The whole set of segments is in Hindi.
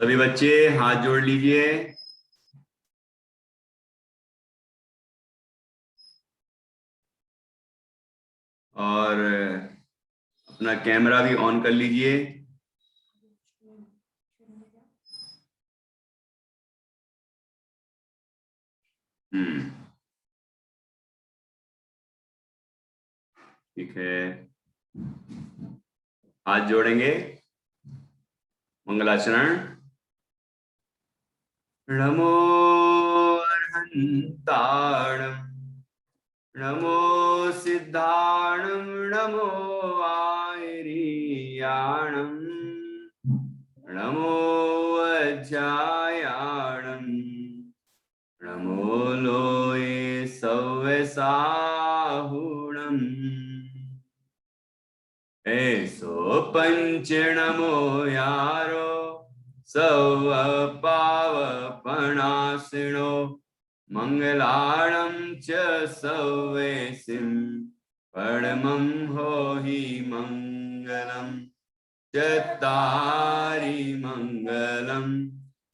सभी बच्चे हाथ जोड़ लीजिए। और अपना कैमरा भी ऑन कर लीजिए। ठीक है, हाथ जोड़ेंगे। मंगलाचरण। नमो अर्हन्ताणं, नमो सिद्धाणं, नमो आयरीयाणं, नमो वज्रायाणं, नमो लोये सव्यसाहुणम्। ऐसो पंच नमो यारो सव पावपणासिनो, मंगलाणं च सव्येसिं परमं होहि मंगलम्। चत्तारि मंगलम्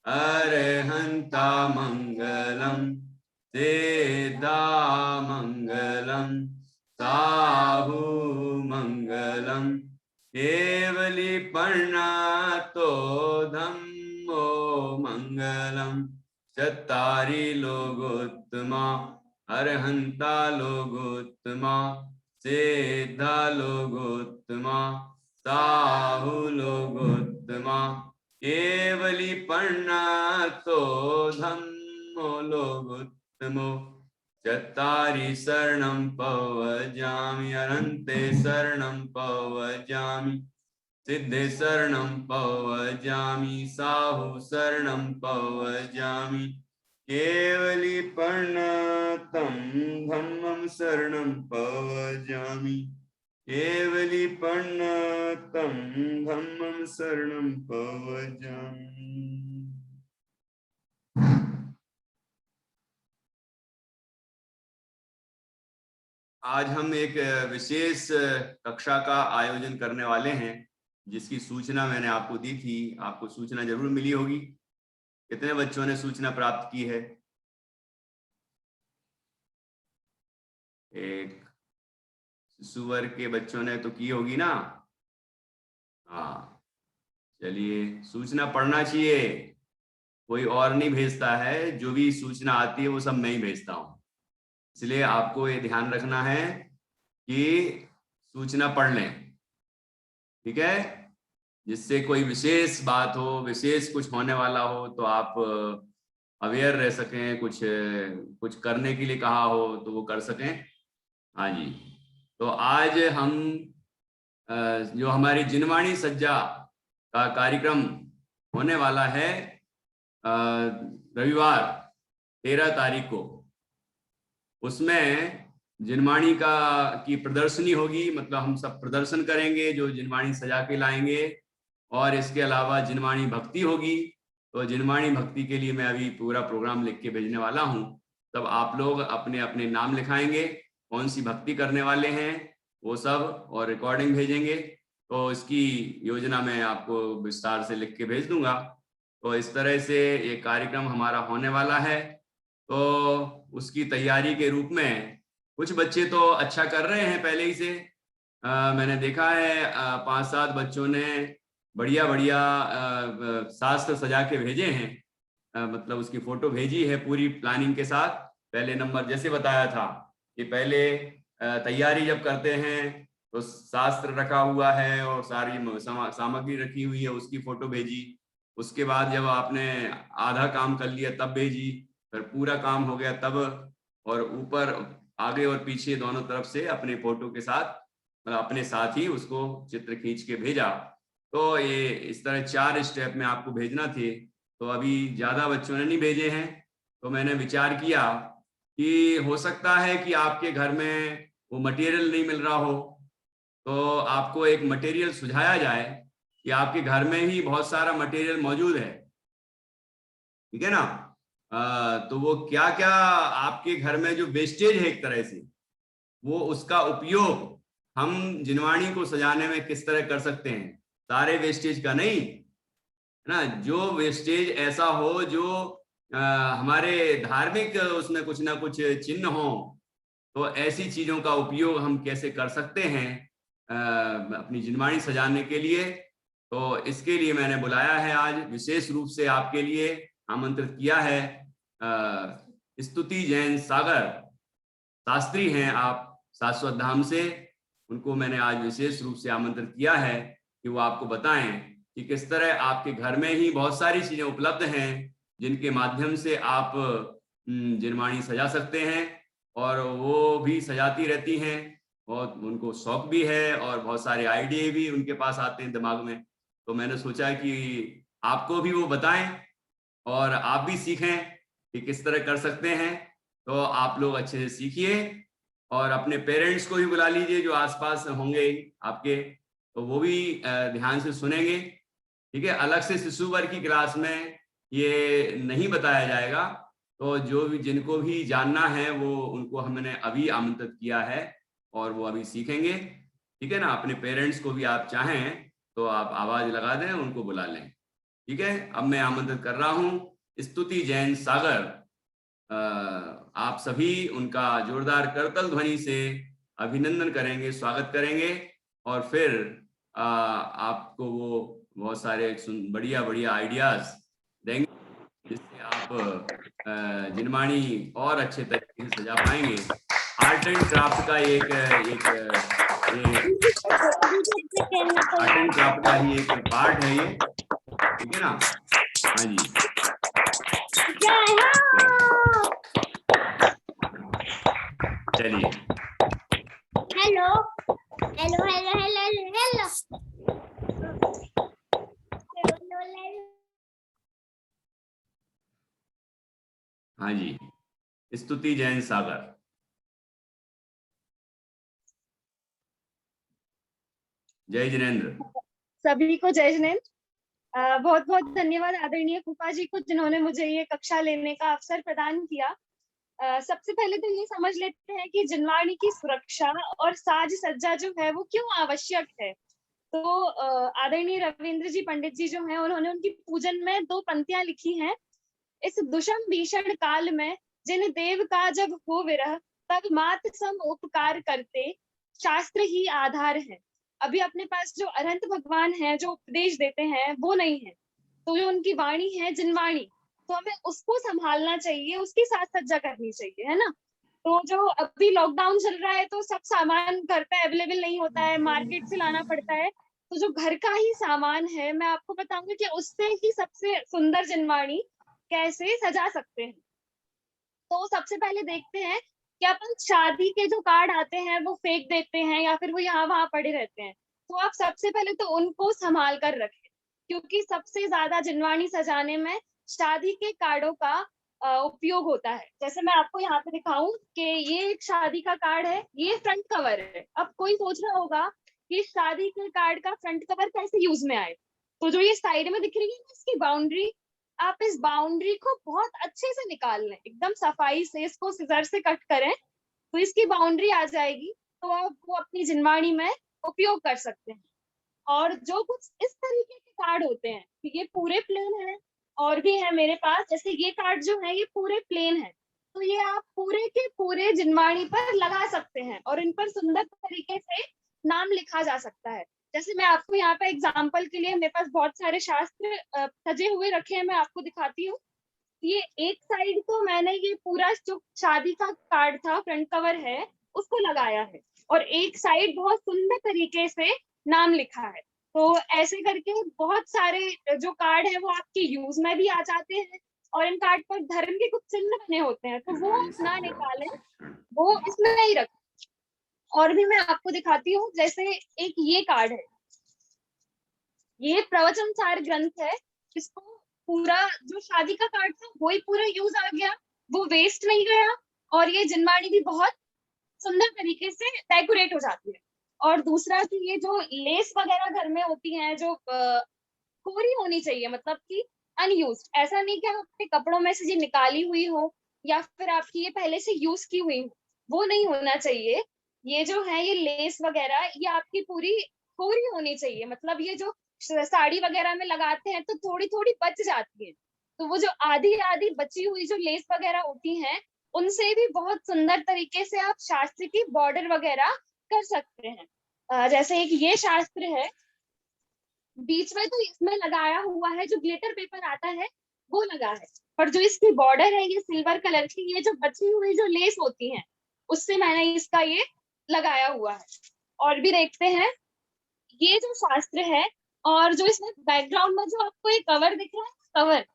अरहन्ता मंगलम्, सिद्धा मंगलम्, साहु मंगलम्, केवलीपन्नातो धम्मो मंगलम्। चत्तारि लोकोत्तमा अरहन्ता लोकोत्तमा, सिद्धा लोकोत्तमा, साहु लोकोत्तमा, केवलीपन्नातो धम्मो लोकोत्तमो। चत्तारि शरणं पवजामि, अनन्ते शरणं पवजामि, सिद्धे शरणं पवजामि, साहु शरणं पवजामि, केवलीपन्नातं धम्मं शरणं पवजामि, केवलीपन्नातं धम्मं शरणं पवजामि। आज हम एक विशेष कक्षा का आयोजन करने वाले हैं, जिसकी सूचना मैंने आपको दी थी। आपको सूचना जरूर मिली होगी। कितने बच्चों ने सूचना प्राप्त की है? एक शिशु वर्ग के बच्चों ने तो की होगी ना। हाँ, चलिए, सूचना पढ़ना चाहिए। कोई और नहीं भेजता है, जो भी सूचना आती है वो सब मैं ही भेजता हूँ। इसलिए आपको ये ध्यान रखना है कि सूचना पढ़ लें, ठीक है? जिससे कोई विशेष बात हो, विशेष कुछ होने वाला हो, तो आप अवेयर रह सकें, कुछ करने के लिए कहा हो तो वो कर सकें। हाँ जी, तो आज हम जो हमारी जिनवाणी सज्जा का कार्यक्रम होने वाला है रविवार 13 तारीख को, उसमें जिनवाणी की प्रदर्शनी होगी। मतलब हम सब प्रदर्शन करेंगे, जो जिनवाणी सजा के लाएंगे। और इसके अलावा जिनवाणी भक्ति होगी। तो जिनवाणी भक्ति के लिए मैं अभी पूरा प्रोग्राम लिख के भेजने वाला हूँ। तब आप लोग अपने अपने नाम लिखाएंगे, कौन सी भक्ति करने वाले हैं वो सब, और रिकॉर्डिंग भेजेंगे। तो इसकी योजना मैं आपको विस्तार से लिख के भेज दूंगा। तो इस तरह से ये कार्यक्रम हमारा होने वाला है। तो उसकी तैयारी के रूप में कुछ बच्चे तो अच्छा कर रहे हैं पहले ही से। मैंने देखा है 5-7 बच्चों ने बढ़िया बढ़िया शास्त्र सजा के भेजे हैं। मतलब उसकी फोटो भेजी है पूरी प्लानिंग के साथ। पहले नंबर जैसे बताया था कि पहले तैयारी जब करते हैं तो शास्त्र रखा हुआ है और सारी सामग्री रखी हुई है, उसकी फोटो भेजी। उसके बाद जब आपने आधा काम कर लिया तब भेजी, फिर पूरा काम हो गया तब, और ऊपर आगे और पीछे दोनों तरफ से अपने फोटो के साथ, मतलब अपने साथ ही उसको चित्र खींच के भेजा। तो ये इस तरह 4 स्टेप में आपको भेजना थे। तो अभी ज्यादा बच्चों ने नहीं भेजे हैं। तो मैंने विचार किया कि हो सकता है कि आपके घर में वो मटेरियल नहीं मिल रहा हो, तो आपको एक मटेरियल सुझाया जाए कि आपके घर में ही बहुत सारा मटेरियल मौजूद है, ठीक है ना? तो वो क्या क्या आपके घर में जो वेस्टेज है एक तरह से, वो उसका उपयोग हम जिनवाणी को सजाने में किस तरह कर सकते हैं। सारे वेस्टेज का नहीं, ना, जो वेस्टेज ऐसा हो जो हमारे धार्मिक उसमें कुछ ना कुछ चिन्ह हो, तो ऐसी चीजों का उपयोग हम कैसे कर सकते हैं अपनी जिनवाणी सजाने के लिए। तो इसके लिए मैंने बुलाया है आज, विशेष रूप से आपके लिए आमंत्रित किया है। स्तुति जैन सागर शास्त्री हैं आप शाश्वत धाम से, उनको मैंने आज विशेष रूप से आमंत्रित किया है कि वो आपको बताएं कि किस तरह आपके घर में ही बहुत सारी चीजें उपलब्ध हैं जिनके माध्यम से आप जिनवाणी सजा सकते हैं, और वो भी सजाती रहती हैं, और उनको शौक भी है और बहुत सारे आइडिया भी उनके पास आते हैं दिमाग में। तो मैंने सोचा कि आपको भी वो बताएं और आप भी सीखें कि किस तरह कर सकते हैं। तो आप लोग अच्छे से सीखिए और अपने पेरेंट्स को भी बुला लीजिए जो आसपास होंगे आपके, तो वो भी ध्यान से सुनेंगे। ठीक है, अलग से शिशु वर्ग की क्लास में ये नहीं बताया जाएगा, तो जो भी जिनको भी जानना है वो उनको हमने अभी आमंत्रित किया है और वो अभी सीखेंगे। ठीक है ना, अपने पेरेंट्स को भी आप चाहें तो आप आवाज लगा दें, उनको बुला लें। ठीक है, अब मैं आमंत्रित कर रहा हूं स्तुति जैन सागर। आप सभी उनका जोरदार करतल ध्वनि से अभिनंदन करेंगे, स्वागत करेंगे, और फिर आपको वो बहुत सारे बढ़िया बढ़िया आइडियाज देंगे जिससे आप जिनवाणी और अच्छे तरीके से सजा पाएंगे। आर्ट एंड क्राफ्ट का एक आर्ट एंड क्राफ्ट का ही एक पार्ट है ये, ठीक है ना। हाँ जी, चलिए। Hello hello hello hello hello हाँ जी, स्तुति जैन सागर। जय जिनेन्द्र। सभी को जय जिनेन्द्र। बहुत बहुत धन्यवाद आदरणीय कृपा जी को जिन्होंने मुझे ये कक्षा लेने का अवसर प्रदान किया। सबसे पहले तो ये समझ लेते हैं कि जिनवाणी की सुरक्षा और साज सज्जा जो है वो क्यों आवश्यक है। तो आदरणीय रविंद्र जी पंडित जी जो हैं उन्होंने उनकी पूजन में 2 पंक्तियां लिखी हैं। इस दुषम भीषण काल में जिन देव का जब हो विरह, तब मात सम उपकार करते, शास्त्र ही आधार है। अभी अपने पास जो अनंत भगवान है जो उपदेश देते हैं वो नहीं है, तो जो उनकी वाणी है जिनवाणी, तो हमें उसको संभालना चाहिए, उसकी साज सज्जा करनी चाहिए, है ना। तो जो अभी लॉकडाउन चल रहा है तो सब सामान घर पे अवेलेबल नहीं होता है, मार्केट से लाना पड़ता है। तो जो घर का ही सामान है मैं आपको बताऊंगी कि उससे ही सबसे सुंदर जिनवाणी कैसे सजा सकते हैं। तो सबसे पहले देखते हैं कि अपन शादी के जो कार्ड आते हैं वो फेंक देते हैं या फिर वो यहाँ वहां पड़े रहते हैं। तो आप सबसे पहले तो उनको संभाल कर रखें, क्योंकि सबसे ज्यादा जिनवाणी सजाने में शादी के कार्डों का उपयोग होता है। जैसे मैं आपको यहाँ पे दिखाऊं कि ये एक शादी का कार्ड है, ये फ्रंट कवर है। अब कोई सोच रहा होगा कि शादी के कार्ड का फ्रंट कवर कैसे यूज में आए। तो जो ये साइड में दिख रही है इसकी बाउंड्री, आप इस बाउंड्री को बहुत अच्छे से निकाल लें, एकदम सफाई से इसको सिजर से कट करें तो इसकी बाउंड्री आ जाएगी। तो आप वो अपनी जिनवाणी में उपयोग कर सकते हैं। और जो कुछ इस तरीके के कार्ड होते हैं, ये पूरे प्लेन है, और भी है मेरे पास, जैसे ये कार्ड जो है ये पूरे प्लेन है, तो ये आप पूरे के पूरे जिनवाणी पर लगा सकते हैं और इन पर सुंदर तरीके से नाम लिखा जा सकता है। जैसे मैं आपको यहाँ पे एग्जाम्पल के लिए, मेरे पास बहुत सारे शास्त्र सजे हुए रखे हैं, मैं आपको दिखाती हूँ। ये एक साइड तो मैंने ये पूरा जो शादी का कार्ड था फ्रंट कवर है उसको लगाया है, और एक साइड बहुत सुंदर तरीके से नाम लिखा है। तो ऐसे करके बहुत सारे जो कार्ड है वो आपके यूज में भी आ जाते हैं, और इन कार्ड पर धर्म के कुछ चिन्ह बने होते हैं, तो वो ना निकालें, वो इसमें नहीं रखें। और भी मैं आपको दिखाती हूँ, जैसे एक ये कार्ड है, ये प्रवचन सार ग्रंथ है। इसको पूरा जो शादी का कार्ड था वही पूरा यूज आ गया, वो वेस्ट नहीं गया, और ये जिनवाणी भी बहुत सुंदर तरीके से डेकोरेट हो जाती है। और दूसरा कि ये जो लेस वगैरह घर में होती है जो कोरी होनी चाहिए, मतलब कि अनयूज्ड, ऐसा नहीं कि आप अपने कपड़ों में से ये निकाली हुई हो या फिर आपकी ये पहले से यूज की हुई हो, वो नहीं होना चाहिए। ये जो है ये लेस वगैरह ये आपकी पूरी कोरी होनी चाहिए, मतलब ये जो साड़ी वगैरह में लगाते हैं तो थोड़ी थोड़ी बच जाती है, तो वो जो आधी आधी बची हुई जो लेस वगैरह होती हैं उनसे भी बहुत सुंदर तरीके से आप शास्त्र की बॉर्डर वगैरह कर सकते हैं। जैसे एक ये शास्त्र है, बीच में तो इसमें लगाया हुआ है जो ग्लिटर पेपर आता है वो लगा है, पर जो इसकी बॉर्डर है ये सिल्वर कलर की, ये जो बची हुई जो लेस होती है उससे मैंने इसका ये लगाया हुआ है। और भी देखते हैं ये जो शास्त्र है, और जो इसमें बैकग्राउंड में जो आपको एक कवर दिख रहा है, कवर,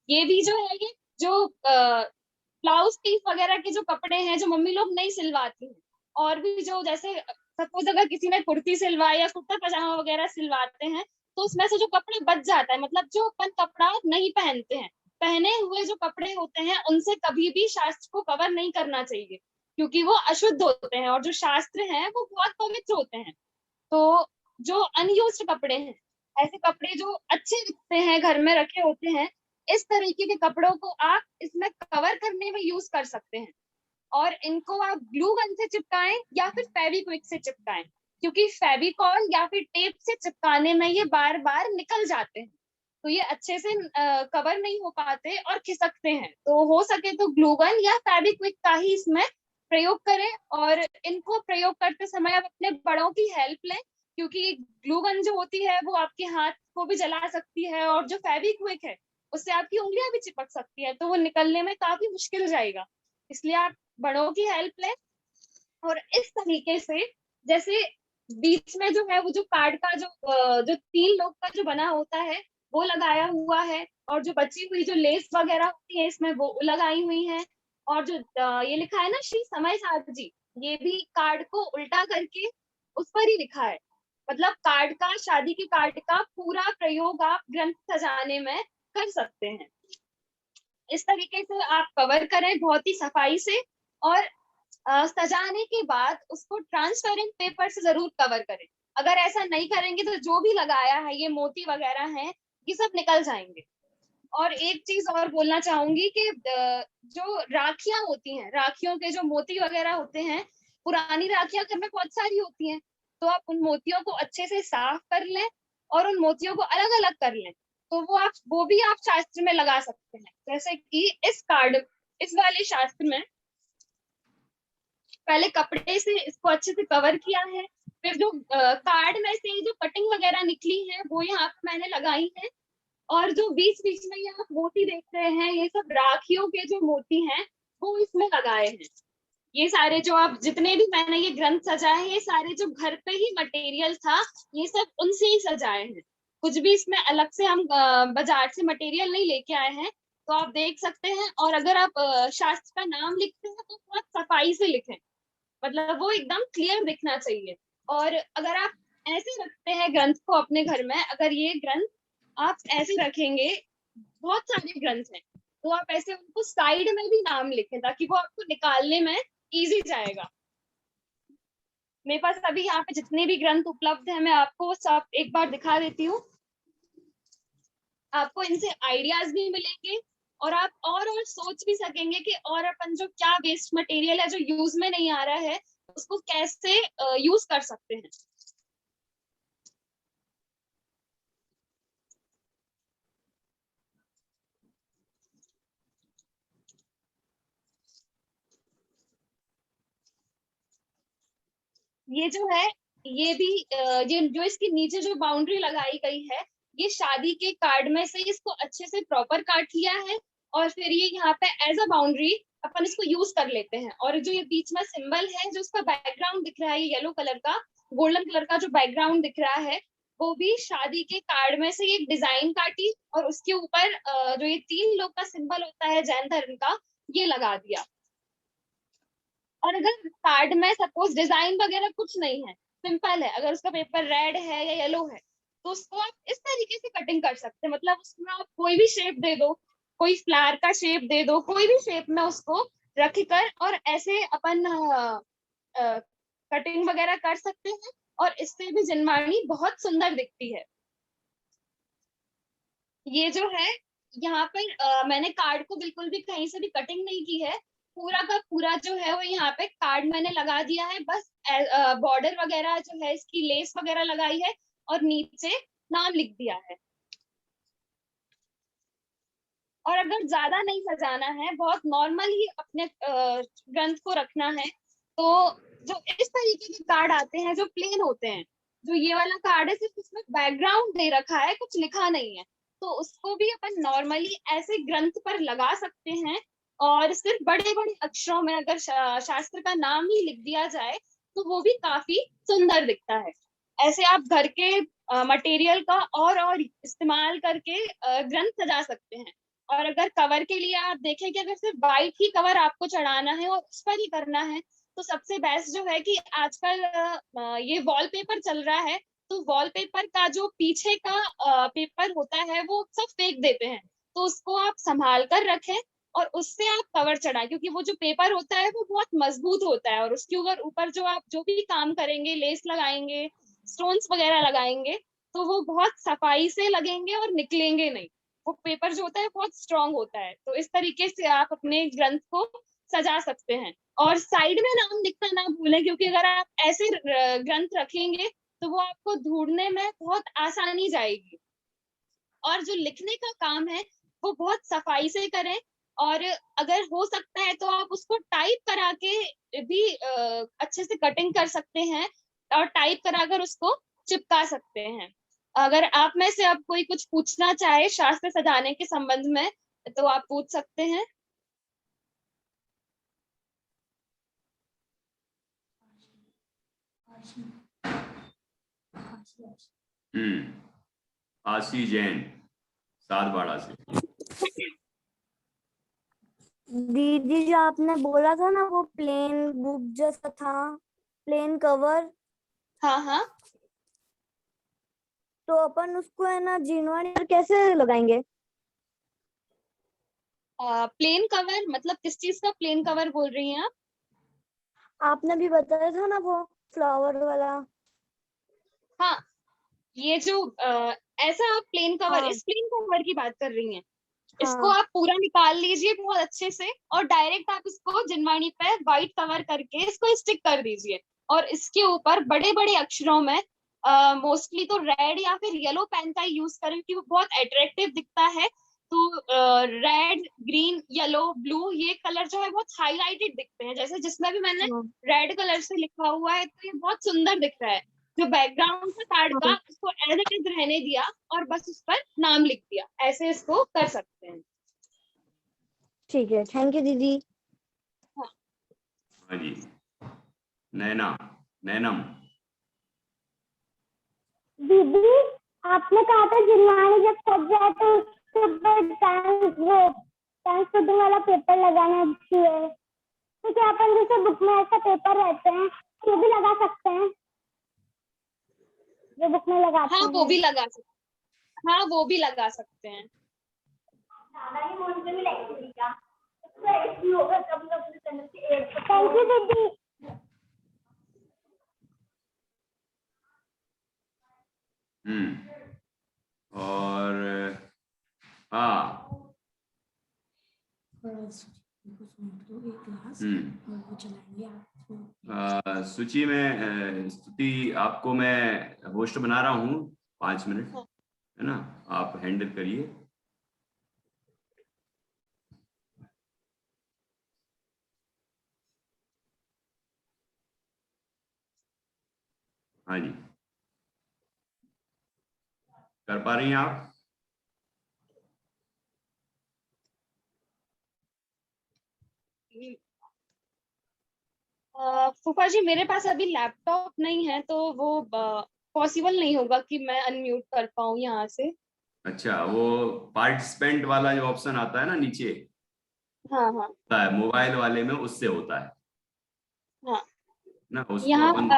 ये भी जो है ये जो ब्लाउज पीस वगैरह के जो कपड़े हैं जो मम्मी लोग नहीं सिलवाती हैं, और भी जो जैसे सपोज अगर किसी ने कुर्ती सिलवाई या कुर्ता पजामा वगैरह सिलवाते हैं तो उसमें से जो कपड़े बच जाता है, मतलब जो अपन कपड़ा नहीं पहनते हैं, पहने हुए जो कपड़े होते हैं उनसे कभी भी शास्त्र को कवर नहीं करना चाहिए, क्योंकि वो अशुद्ध होते हैं और जो शास्त्र हैं वो बहुत पवित्र होते हैं। तो जो अनयूज्ड कपड़े हैं, ऐसे कपड़े जो अच्छे दिखते हैं घर में रखे होते हैं, इस तरीके के कपड़ों को आप इसमें कवर करने में यूज कर सकते हैं, और इनको आप ग्लू गन से चिपकाएं या फिर फेविक्विक से चिपकाएं, क्योंकि फेविकॉल या फिर टेप से चिपकाने में ये बार बार निकल जाते हैं, तो ये अच्छे से कवर नहीं हो पाते और खिसकते हैं। तो हो सके तो ग्लू गन या फेविक्विक का ही इसमें प्रयोग करें, और इनको प्रयोग करते समय आप अपने बड़ों की हेल्प लें, क्योंकि ग्लू गन जो होती है वो आपके हाथ को भी जला सकती है, और जो फेविक्विक है उससे आपकी उंगलियां भी चिपक सकती है, तो वो निकलने में काफी मुश्किल हो जाएगा। इसलिए आप बड़ों की हेल्प लें। और इस तरीके से जैसे बीच में जो है वो जो कार्ड का जो 3 लोग का जो बना होता है वो लगाया हुआ है, और जो बची हुई जो लेस वगैरह होती है इसमें वो लगाई हुई है, और जो ये लिखा है ना श्री समय साथ जी, ये भी कार्ड को उल्टा करके उस पर ही लिखा है, मतलब कार्ड का, शादी के कार्ड का पूरा प्रयोग आप ग्रंथ सजाने में कर सकते हैं। इस तरीके से आप कवर करें बहुत ही सफाई से, और सजाने के बाद उसको ट्रांसपेरेंट पेपर से जरूर कवर करें। अगर ऐसा नहीं करेंगे तो जो भी लगाया है, ये मोती वगैरह हैं, ये सब निकल जाएंगे। और एक चीज और बोलना चाहूंगी कि जो राखियां होती हैं, राखियों के जो मोती वगैरह होते हैं, पुरानी राखियां घर में बहुत सारी होती हैं, तो आप उन मोतियों को अच्छे से साफ कर लें और उन मोतियों को अलग अलग कर लें, तो वो भी आप शास्त्र में लगा सकते हैं। जैसे कि इस वाले शास्त्र में पहले कपड़े से इसको अच्छे से कवर किया है, फिर जो कार्ड में से जो कटिंग वगैरह निकली है वो यहाँ पे मैंने लगाई है, और जो बीच बीच में ये आप मोती देख रहे हैं ये सब राखियों के जो मोती हैं वो इसमें लगाए हैं। ये सारे जो आप जितने भी मैंने ये ग्रंथ सजाए हैं, ये सारे जो घर पे ही मटेरियल था ये सब उनसे ही सजाए हैं, कुछ भी इसमें अलग से हम बाजार से मटेरियल नहीं लेके आए हैं। तो आप देख सकते हैं, और अगर आप शास्त्र का नाम लिखते हैं तो बहुत सफाई से लिखें, मतलब वो एकदम क्लियर दिखना चाहिए। और अगर आप ऐसे रखते हैं ग्रंथ को अपने घर में, अगर ये ग्रंथ आप ऐसे रखेंगे, बहुत सारे ग्रंथ हैं, तो आप ऐसे उनको साइड में भी नाम लिखें ताकि वो आपको निकालने में इजी जाएगा। मेरे पास अभी यहाँ पे जितने भी ग्रंथ उपलब्ध हैं मैं आपको सब एक बार दिखा देती हूँ, आपको इनसे आइडियाज भी मिलेंगे, और आप और सोच भी सकेंगे कि और अपन जो क्या वेस्ट मटेरियल है जो यूज में नहीं आ रहा है उसको कैसे यूज कर सकते हैं। ये जो है, ये भी ये जो इसके नीचे जो बाउंड्री लगाई गई है, ये शादी के कार्ड में से इसको अच्छे से प्रॉपर काट लिया है, और फिर ये यहाँ पे एज अ बाउंड्री अपन इसको यूज कर लेते हैं। और जो ये बीच में सिंबल है, जो उसका बैकग्राउंड दिख रहा है येलो कलर का, गोल्डन कलर का जो बैकग्राउंड दिख रहा है, वो भी शादी के कार्ड में से एक डिजाइन काटी और उसके ऊपर जो ये 3 लोग का सिंबल होता है जैन धर्म का, ये लगा दिया। और अगर कार्ड में सपोज डिजाइन वगैरह कुछ नहीं है, सिंपल है, अगर उसका पेपर रेड है या येलो है, तो उसको आप इस तरीके से कटिंग कर सकते हैं, मतलब उसमें आप कोई भी शेप दे दो, कोई फ्लावर का शेप दे दो, कोई भी शेप में उसको रख कर और ऐसे अपन कटिंग वगैरह कर सकते हैं, और इससे भी जिनवाणी बहुत सुंदर दिखती है। ये जो है यहाँ पर मैंने कार्ड को बिल्कुल भी कहीं से भी कटिंग नहीं की है, पूरा का पूरा जो है वो यहाँ पे कार्ड मैंने लगा दिया है, बस बॉर्डर वगैरह जो है इसकी लेस वगैरह लगाई है और नीचे नाम लिख दिया है। और अगर ज्यादा नहीं सजाना है, बहुत नॉर्मल ही अपने ग्रंथ को रखना है, तो जो इस तरीके के कार्ड आते हैं जो प्लेन होते हैं, जो ये वाला कार्ड है सिर्फ उसमें बैकग्राउंड दे रखा है, कुछ लिखा नहीं है, तो उसको भी अपन नॉर्मली ऐसे ग्रंथ पर लगा सकते हैं। और सिर्फ बड़े बड़े अक्षरों में अगर शास्त्र का नाम ही लिख दिया जाए तो वो भी काफी सुंदर दिखता है। ऐसे आप घर के मटेरियल का और इस्तेमाल करके ग्रंथ सजा सकते हैं। और अगर कवर के लिए आप देखें कि अगर सिर्फ व्हाइट ही कवर आपको चढ़ाना है और उस पर ही करना है, तो सबसे बेस्ट जो है कि आजकल ये वॉलपेपर चल रहा है, तो वॉलपेपर का जो पीछे का पेपर होता है वो सब फेंक देते हैं, तो उसको आप संभाल कर रखें और उससे आप कवर चढ़ाएं, क्योंकि वो जो पेपर होता है वो बहुत मजबूत होता है और उसके ऊपर जो आप जो भी काम करेंगे, लेस लगाएंगे, स्टोन्स वगैरह लगाएंगे, तो वो बहुत सफाई से लगेंगे और निकलेंगे नहीं। वो पेपर जो होता है बहुत स्ट्रांग होता है। तो इस तरीके से आप अपने ग्रंथ को सजा सकते हैं। और साइड में नाम लिखना ना भूलें, क्योंकि अगर आप ऐसे ग्रंथ रखेंगे तो वो आपको ढूंढने में बहुत आसानी जाएगी। और जो लिखने का काम है वो बहुत सफाई से करें, और अगर हो सकता है तो आप उसको टाइप करा के भी अच्छे से कटिंग कर सकते हैं और टाइप कराकर उसको चिपका सकते हैं। अगर आप में से अब कोई कुछ पूछना चाहे शास्त्र सजाने के संबंध में तो आप पूछ सकते हैं। आशी जैन सातवाड़ा से। दीदी जो आपने बोला था ना वो प्लेन बुक जैसा था, प्लेन कवर, हाँ हाँ, तो अपन उसको है ना जिनवानी पर कैसे लगाएंगे? प्लेन कवर मतलब किस चीज का प्लेन कवर बोल रही हैं आप? आपने भी बताया था ना वो फ्लावर वाला। हाँ, ये जो ऐसा आप प्लेन कवर, हाँ इस प्लेन कवर की बात कर रही हैं? इसको हाँ आप पूरा निकाल लीजिए बहुत अच्छे से और डायरेक्ट आप इसको जिनवाणी पे व्हाइट कवर करके इसको स्टिक कर दीजिए। और इसके ऊपर बड़े बड़े अक्षरों में मोस्टली तो रेड या फिर येलो पेन का यूज करें, क्योंकि वो बहुत अट्रैक्टिव दिखता है। तो रेड, ग्रीन, येलो, ब्लू ये कलर जो है बहुत हाईलाइटेड दिखते हैं। जैसे जिसमें भी मैंने हाँ रेड कलर से लिखा हुआ है तो ये बहुत सुंदर दिख रहा है। जो बैकग्राउंड था कार्ड का हाँ, उसको एज इट इज रहने दिया और बस उस पर नाम लिख दिया, ऐसे इसको कर सकते हैं। ठीक है, थैंक यू दीदी। हाँ जी, नैना, नैनम। दीदी आपने कहा था जिनवाणी जब सज जाए तो उसके ऊपर ट्रांसपोर्टिंग वाला पेपर लगाना चाहिए, तो क्या अपन जैसे बुक में ऐसा पेपर रहते हैं वो भी लगा सकते हैं, जो बुक में लगाते हाँ वो हैं? भी लगा सकते, हाँ वो भी लगा सकते हैं। थैंक यू दीदी। और हाँ, सूची में स्तुति आपको मैं होस्ट बना रहा हूँ 5 मिनट, है ना, आप हैंडल करिए। हाँ जी, कर पा रही हैं आप? फूफा जी मेरे पास अभी लैपटॉप नहीं है तो वो पॉसिबल नहीं होगा कि मैं अनम्यूट कर पाऊँ यहाँ से। अच्छा, वो पार्टिसिपेंट वाला जो ऑप्शन आता है ना नीचे, हाँ हाँ होता है मोबाइल वाले में, उससे होता है हाँ, ना, उसको यहाँ अपन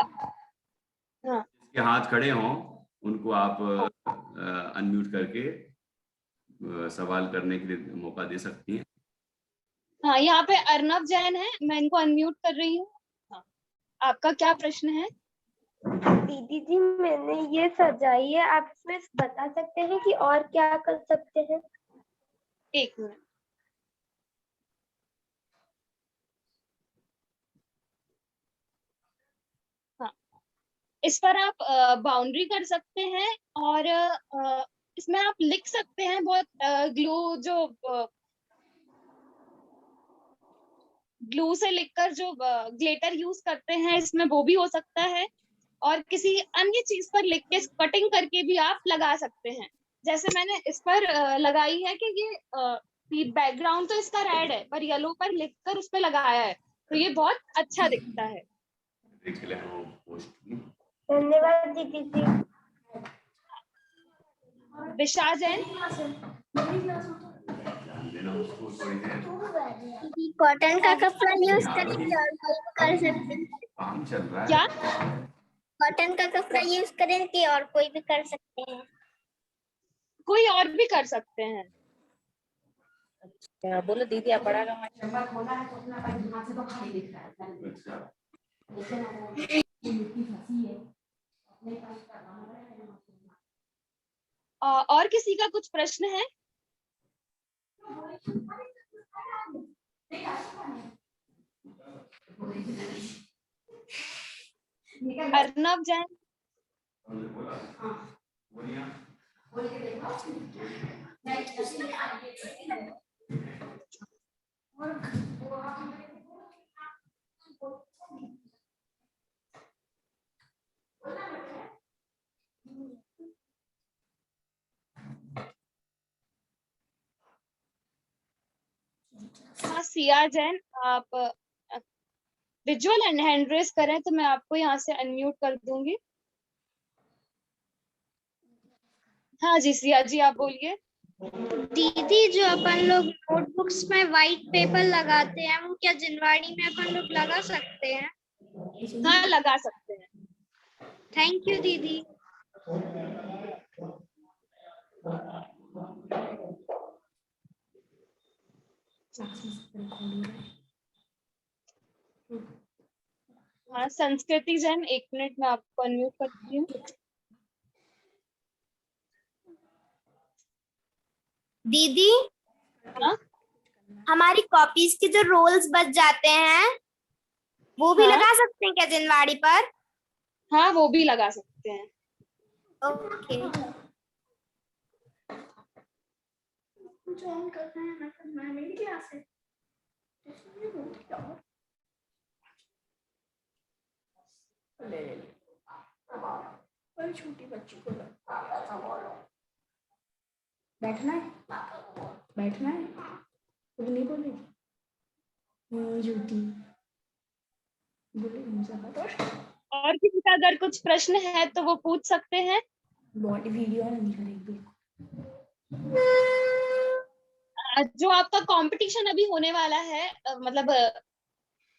हाँ जिसके हाथ खड़े हों उनको आप हाँ अनम्यूट करके सवाल करने के लिए मौका दे सकती हैं। हाँ, यहाँ पे अर्नव जैन है, मैं इनको अनम्यूट कर रही हूँ। हाँ, आपका क्या प्रश्न है? दीदी जी मैंने ये सजाई है, आप इसमें बता सकते हैं कि और क्या कर सकते हैं? एक मिनट। इस पर आप बाउंड्री कर सकते हैं और इसमें आप लिख सकते हैं बहुत ग्लू जो ग्लू से लिखकर जो ग्लेटर यूज करते हैं इसमें वो भी हो सकता है, और किसी अन्य चीज पर लिख के कटिंग करके भी आप लगा सकते हैं। जैसे मैंने इस पर लगाई है कि ये बैकग्राउंड तो इसका रेड है पर येलो पर लिखकर उस पर लगाया है, तो ये बहुत अच्छा दिखता है। धन्यवाद दीदी जी। दिशा जैन। कॉटन का कपड़ा यूज करेंगे और कोई भी कर सकते हैं। काम चल रहा क्या? है। कॉटन का कपड़ा यूज करेंगे और कोई भी कर सकते हैं। कोई और भी कर सकते हैं। क्या बोलो दीदी, आप बड़ा रहा चंबा खोला है तो अपना भाई दिमाग से तो खाली दिख रहा है। अच्छा, लेकिन वो मिट्टी फंसी है अपने पास का काम है। और किसी का कुछ प्रश्न है? अर्नव जैन। बोल के देखो। हाँ सिया जैन, आप विजुअल एंड हैंड रेस करें तो मैं आपको यहाँ से अनम्यूट कर दूंगी। हाँ जी सिया जी, आप बोलिए। दीदी जो अपन लोग नोटबुक्स में व्हाइट पेपर लगाते हैं वो क्या जिनवाड़ी में अपन लोग लगा सकते हैं? हाँ लगा सकते हैं। थैंक यू दीदी। हाँ संस्कृति जैन, 1 मिनट में आपको अनम्यूट करती हूँ। दीदी हाँ हमारी कॉपीज के जो रोल्स बच जाते हैं वो भी हाँ लगा सकते हैं क्या जिनवाड़ी पर? हाँ वो भी लगा सकते हैं। ओके। मेरी क्लास है। छोटी बच्ची को बैठना है, बैठना है, कुछ नहीं बोलेगी झूठी बोले मुझे बता। और किसी का अगर कुछ प्रश्न है तो वो पूछ सकते हैं। बॉडी वीडियो नहीं करेगी। जो आपका कंपटीशन अभी होने वाला है, मतलब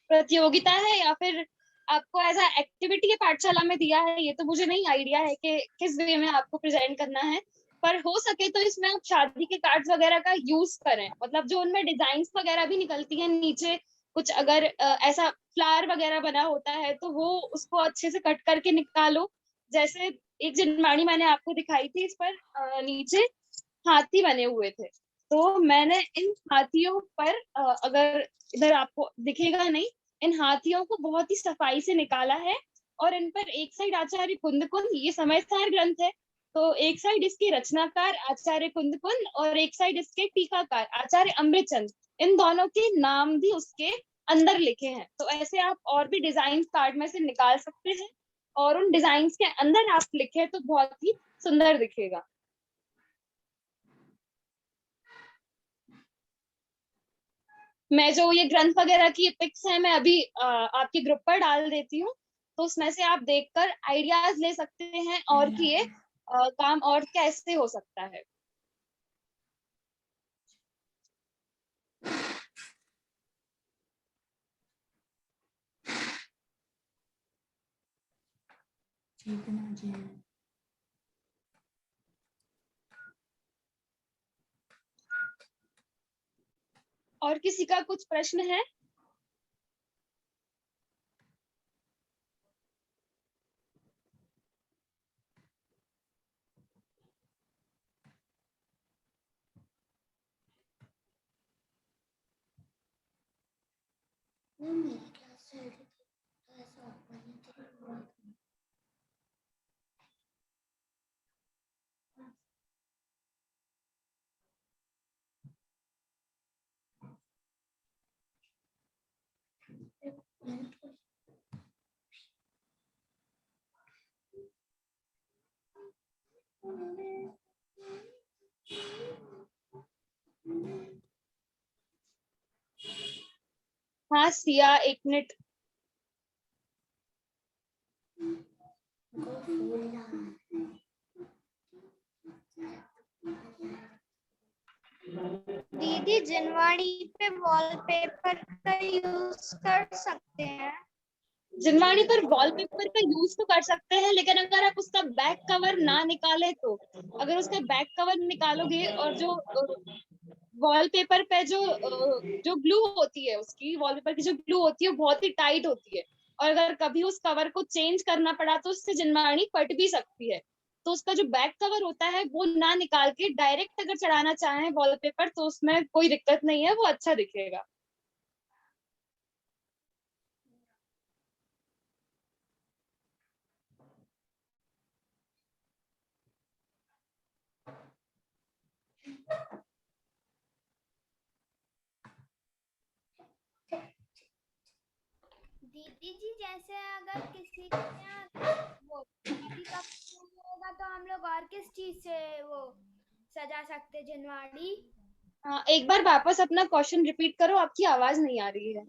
प्रतियोगिता है या फिर आपको एज अ एक्टिविटी के पाठशाला में दिया है, ये तो मुझे नहीं आइडिया है कि किस वे में आपको प्रेजेंट करना है, पर हो सके तो इसमें आप शादी के कार्ड्स वगैरह का यूज करें। मतलब जो उनमें डिजाइन वगैरह भी निकलती है नीचे, कुछ अगर ऐसा फ्लावर वगैरह बना होता है तो वो उसको अच्छे से कट करके निकालो। जैसे एक जिनवाणी मैंने आपको दिखाई थी, इस पर नीचे हाथी बने हुए थे, तो मैंने इन हाथियों पर अगर इधर आपको दिखेगा नहीं, इन हाथियों को बहुत ही सफाई से निकाला है, और इन पर एक साइड आचार्य कुंदकुंद, ये समय सार ग्रंथ है, तो एक साइड इसके रचनाकार आचार्य कुंदकुंद और एक साइड इसके टीकाकार आचार्य अमृतचंद, इन दोनों के नाम भी उसके अंदर लिखे हैं। तो ऐसे आप और भी डिजाइन कार्ड में से निकाल सकते हैं और उन डिजाइन के अंदर आप लिखे तो बहुत ही सुंदर दिखेगा। मैं जो ये ग्रंथ वगैरह की पिक्स है मैं अभी आपके ग्रुप पर डाल देती हूँ, तो उसमें से आप देखकर आइडियाज ले सकते हैं और कि ये काम और कैसे हो सकता है। चेतना जी और किसी का कुछ प्रश्न है? हाँ सिया, 1 मिनट। दीदी जिनवाणी पे वॉलपेपर का यूज कर सकते हैं? जिनवाणी पर वॉलपेपर का यूज तो कर सकते हैं, लेकिन अगर आप उसका बैक कवर ना निकाले तो, अगर उसका बैक कवर निकालोगे और जो वॉलपेपर पे जो ग्लू होती है, उसकी वॉलपेपर की जो ग्लू होती है वो बहुत ही टाइट होती है, और अगर कभी उस कवर को चेंज करना पड़ा तो उससे जिनवाणी फट भी सकती है। तो उसका जो बैक कवर होता है वो ना निकाल के डायरेक्ट अगर चढ़ाना चाहें वॉलपेपर तो उसमें कोई दिक्कत नहीं है, वो अच्छा दिखेगा। दीदी जी, जैसे अगर किसी के यहाँ वो शादी का फंक्शन होगा तो हम लोग और किस चीज से वो सजा सकते हैं जिनवाड़ी? हाँ, एक बार वापस अपना क्वेश्चन रिपीट करो, आपकी आवाज नहीं आ रही है।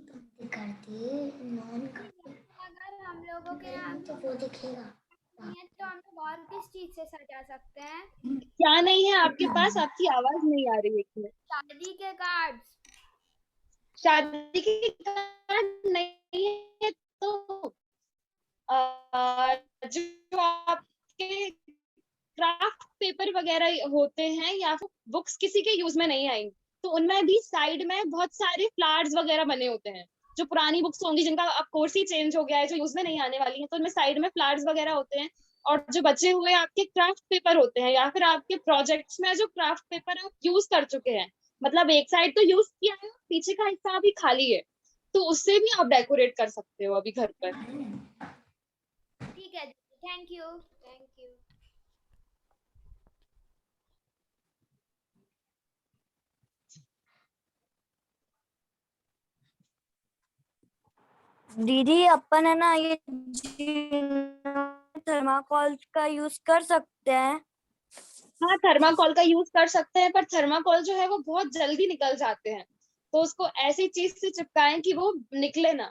अगर हम लोगों के यहाँ तो वो दिखेगा नहीं है तो हम लोग और किस चीज से सजा सकते हैं? क्या नहीं है आपके पास? आपकी आवाज नहीं आ रही है एक मिनट। शादी के कार्ड्स। शादी की कार्ड नहीं है तो जो आपके क्राफ्ट पेपर वगैरह होते हैं या फिर बुक्स किसी के यूज में नहीं आएंगी, तो उनमें भी साइड में बहुत सारे फ्लावर्स वगैरह बने होते हैं। जो पुरानी बुक्स होंगी जिनका अब कोर्स ही चेंज हो गया है, जो यूज में नहीं आने वाली है, तो उनमें साइड में फ्लावर्स वगैरह होते हैं। और जो बचे हुए आपके क्राफ्ट पेपर होते हैं या फिर आपके प्रोजेक्ट्स में जो क्राफ्ट पेपर आप यूज कर चुके हैं, मतलब एक साइड तो यूज किया है, पीछे का हिस्सा अभी खाली है, तो उससे भी आप डेकोरेट कर सकते हो अभी घर पर। ठीक है दीदी, थैंक यू। Thank you. दीदी अपन है ना ये थर्माकोल का यूज कर सकते हैं? हाँ, थर्माकोल का यूज कर सकते हैं, पर थर्माकोल जो है वो बहुत जल्दी निकल जाते हैं, तो उसको ऐसी चीज से चिपकाएं कि वो निकले ना,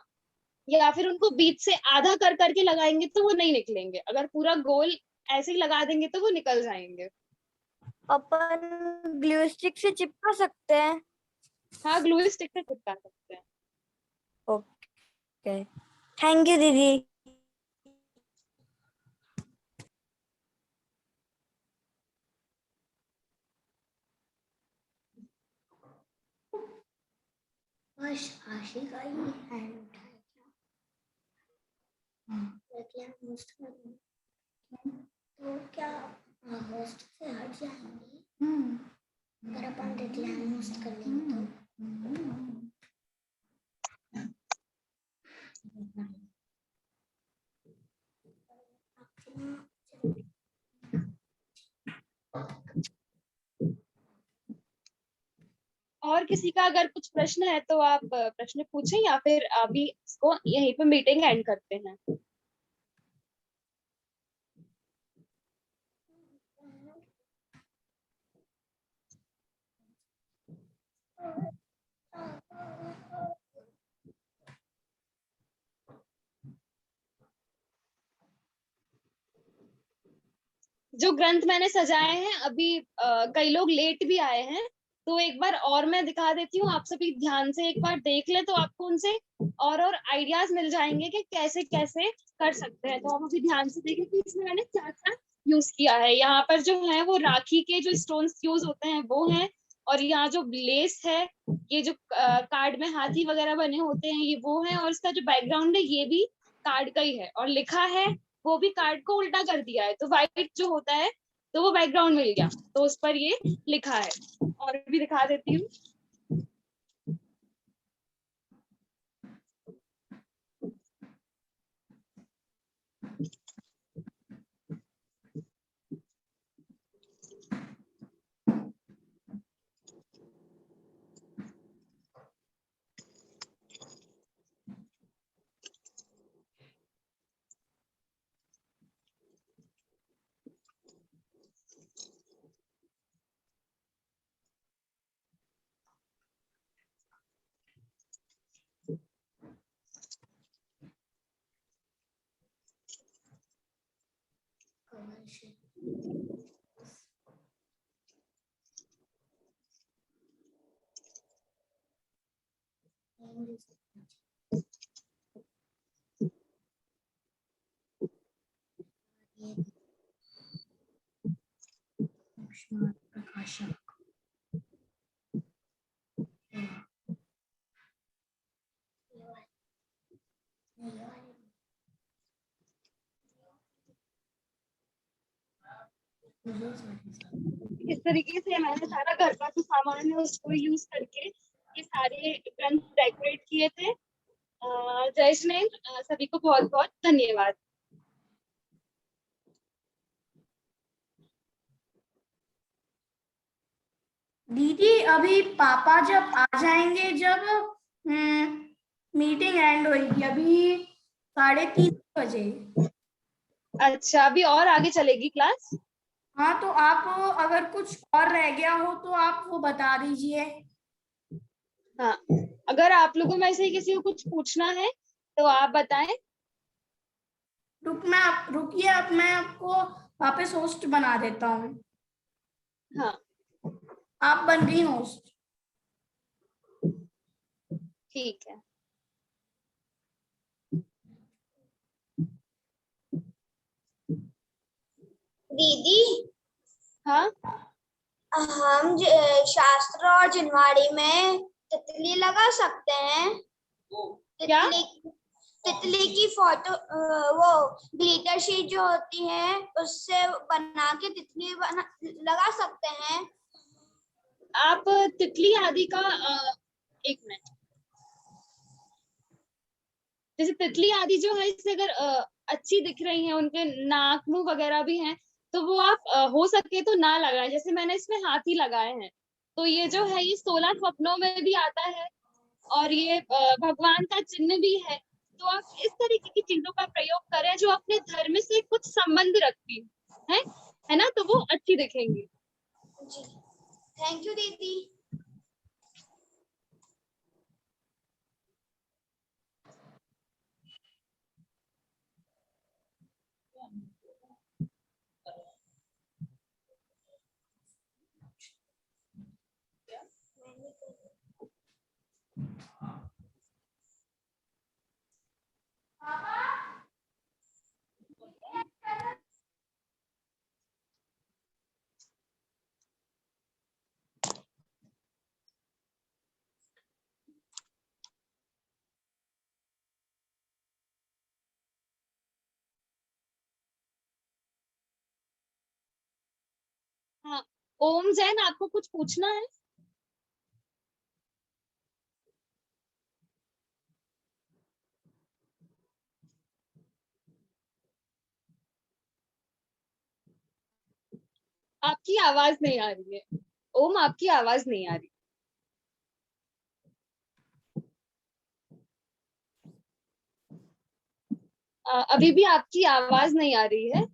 या फिर उनको बीच से आधा कर करके लगाएंगे तो वो नहीं निकलेंगे, अगर पूरा गोल ऐसे ही लगा देंगे तो वो निकल जाएंगे। अपन ग्लू स्टिक से चिपका सकते हैं? हाँ, ग्लू स्टिक से चिपका सकते हैं। ओके, थैंक यू दीदी। बस आशिका ही हैंड उठाया क्या? होस्ट कर तो क्या होस्ट से हट जाएंगे अगर अपन रिक्लाइम होस्ट कर लेंगे तो? और किसी का अगर कुछ प्रश्न है तो आप प्रश्न पूछें, या फिर अभी इसको यहीं पे मीटिंग एंड करते हैं। जो ग्रंथ मैंने सजाए हैं अभी कई लोग लेट भी आए हैं, तो एक बार और मैं दिखा देती हूँ, आप सभी ध्यान से एक बार देख ले तो आपको उनसे और आइडियाज मिल जाएंगे कि कैसे कैसे कर सकते हैं। तो आप अभी ध्यान से देखें कि इसमें मैंने क्या क्या यूज किया है। यहाँ पर जो है वो राखी के जो स्टोन्स यूज होते हैं वो हैं, और यहाँ जो लेस है, ये जो कार्ड में हाथी वगैरह बने होते हैं ये वो है, और इसका जो बैकग्राउंड है ये भी कार्ड का ही है, और लिखा है वो भी कार्ड को उल्टा कर दिया है, तो व्हाइट जो होता है तो वो बैकग्राउंड मिल गया, तो उस पर ये लिखा है। और भी दिखा देती हूँ। प्रकाशक इस तरीके से मैंने सारा घर का जो सामान है उसको यूज करके ये सारे गन डेकोरेट किए थे। जय सभी को बहुत बहुत धन्यवाद। दीदी अभी पापा जब आ जाएंगे, जब मीटिंग एंड होगी, अभी 3:30 बजे। अच्छा, अभी और आगे चलेगी क्लास? हाँ, तो आप अगर कुछ और रह गया हो तो आप वो बता दीजिए। हाँ, अगर आप लोगों में से किसी को कुछ पूछना है तो आप बताएं। रुकिए, अब मैं आपको वापस होस्ट बना देता हूँ। हाँ, आप बन रही होस्ट। ठीक है। दीदी, हाँ, हम शास्त्र और जिनवाड़ी में तितली लगा सकते हैं? क्या? तितली की फोटो, वो ग्लिटर शीट जो होती है उससे बना के तितली लगा सकते हैं? आप तितली आदि का एक मिनट, जैसे तितली आदि जो है इससे अगर अच्छी दिख रही है, उनके नाक मुंह वगैरह भी हैं, तो वो आप हो सके तो ना लगाएं। जैसे मैंने इसमें हाथी लगाए हैं, तो ये जो है ये 16 स्वप्नों में भी आता है और ये भगवान का चिन्ह भी है। तो आप इस तरीके की चीजों का प्रयोग करें जो अपने धर्म से कुछ संबंध रखती है ना, तो वो अच्छी दिखेंगी। जी, थैंक यू दीदी। हाँ, ओम जैन, आपको कुछ पूछना है? आपकी आवाज नहीं आ रही है ओम, आपकी आवाज नहीं आ रही। अभी भी आपकी आवाज नहीं आ रही है।